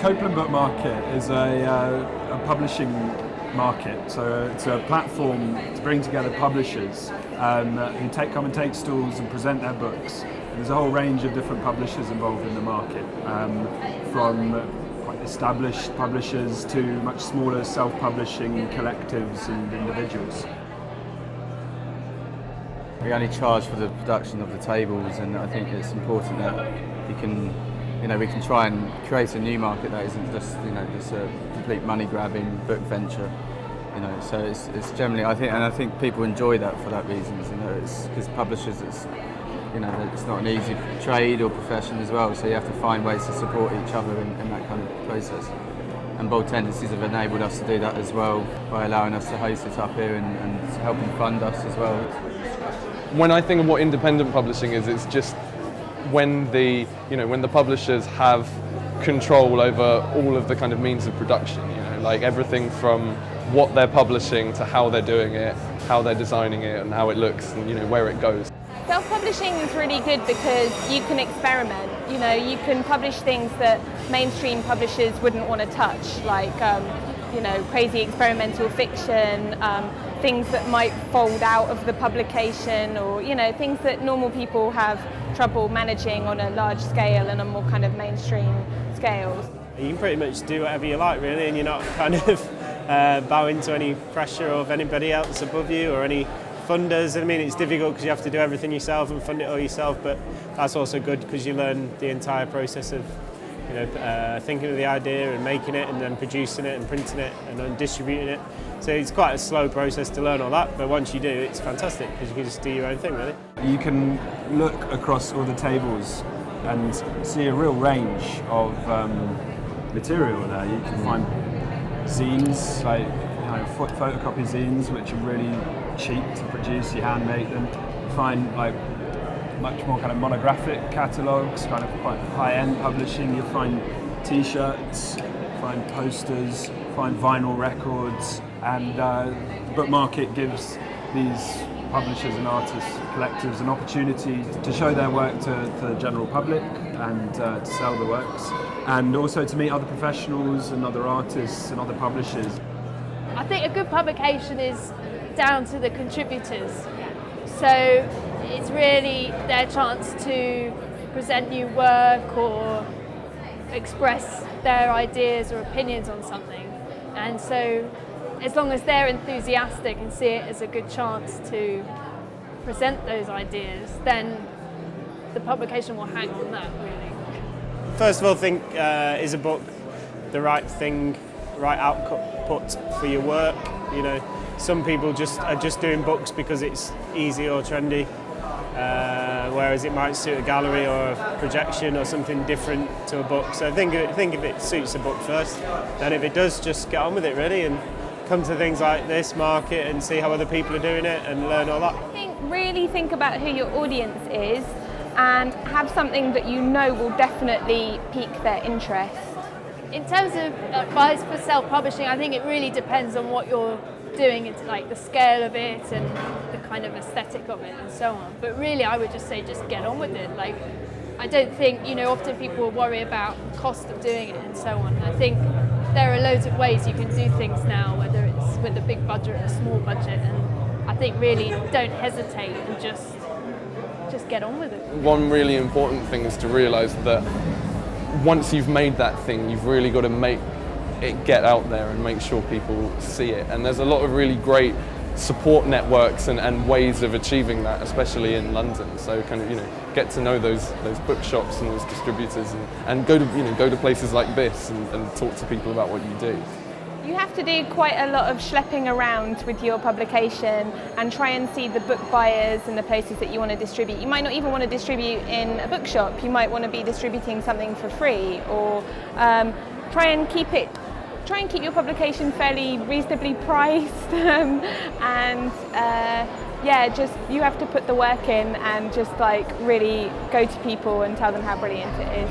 Copeland Book Market is a publishing market, so it's a platform to bring together publishers who come and take stalls and present their books. And there's a whole range of different publishers involved in the market, from quite established publishers to much smaller self-publishing collectives and individuals. We only charge for the production of the tables, and I think it's important that we can try and create a new market that isn't just a complete money-grabbing book venture. So it's generally, I think people enjoy that for that reason. It's because publishers, it's not an easy trade or profession as well. So you have to find ways to support each other in that kind of process. And Bold Tendencies have enabled us to do that as well by allowing us to host it up here and helping fund us as well. When I think of what independent publishing is, it's just when the publishers have control over all of the kind of means of production, like everything from what they're publishing to how they're doing it, how they're designing it, and how it looks, and where it goes. Self-publishing is really good because you can experiment. You can publish things that mainstream publishers wouldn't want to touch, like crazy experimental fiction, things that might fold out of the publication, or things that normal people have trouble managing on a large scale and on more kind of mainstream scales. You can pretty much do whatever you like, really, and you're not kind of bowing to any pressure of anybody else above you or any funders. I mean, it's difficult because you have to do everything yourself and fund it all yourself, but that's also good because you learn the entire process of thinking of the idea and making it and then producing it and printing it and then distributing it. So it's quite a slow process to learn all that, but once you do, it's fantastic because you can just do your own thing, really. You can look across all the tables and see a real range of material there. You can find zines, like photocopy zines, which are really cheap to produce. You hand make them. You find like much more kind of monographic catalogues, kind of quite high-end publishing. You find T-shirts, find posters, find vinyl records, and the book market gives these publishers and artists, collectives, an opportunity to show their work to the general public and to sell the works, and also to meet other professionals and other artists and other publishers. I think a good publication is down to the contributors. So it's really their chance to present new work or express their ideas or opinions on something. And so as long as they're enthusiastic and see it as a good chance to present those ideas, then the publication will hang on that, really. First of all, think, is a book the right thing, right output for your work? Some people are just doing books because it's easy or trendy, whereas it might suit a gallery or a projection or something different to a book. So think if it suits a book first, then if it does, just get on with it, really, and come to things like this market and see how other people are doing it and learn all that. Really think about who your audience is and have something that will definitely pique their interest. In terms of advice for self-publishing, I think it really depends on what you're doing. It's like the scale of it and the kind of aesthetic of it and so on. But really, I would just say just get on with it. Like, I don't think, often people worry about the cost of doing it and so on. I think there are loads of ways you can do things now, whether it's with a big budget or a small budget, and I think really don't hesitate and just get on with it. One really important thing is to realise that once you've made that thing, you've really got to make it get out there and make sure people see it. And there's a lot of really great support networks and ways of achieving that, especially in London. So kind of get to know those bookshops and those distributors, and go to places like this and talk to people about what you do. You have to do quite a lot of schlepping around with your publication and try and see the book buyers and the places that you want to distribute. You might not even want to distribute in a bookshop. You might want to be distributing something for free, or try and keep your publication fairly reasonably priced, you have to put the work in and just really go to people and tell them how brilliant it is.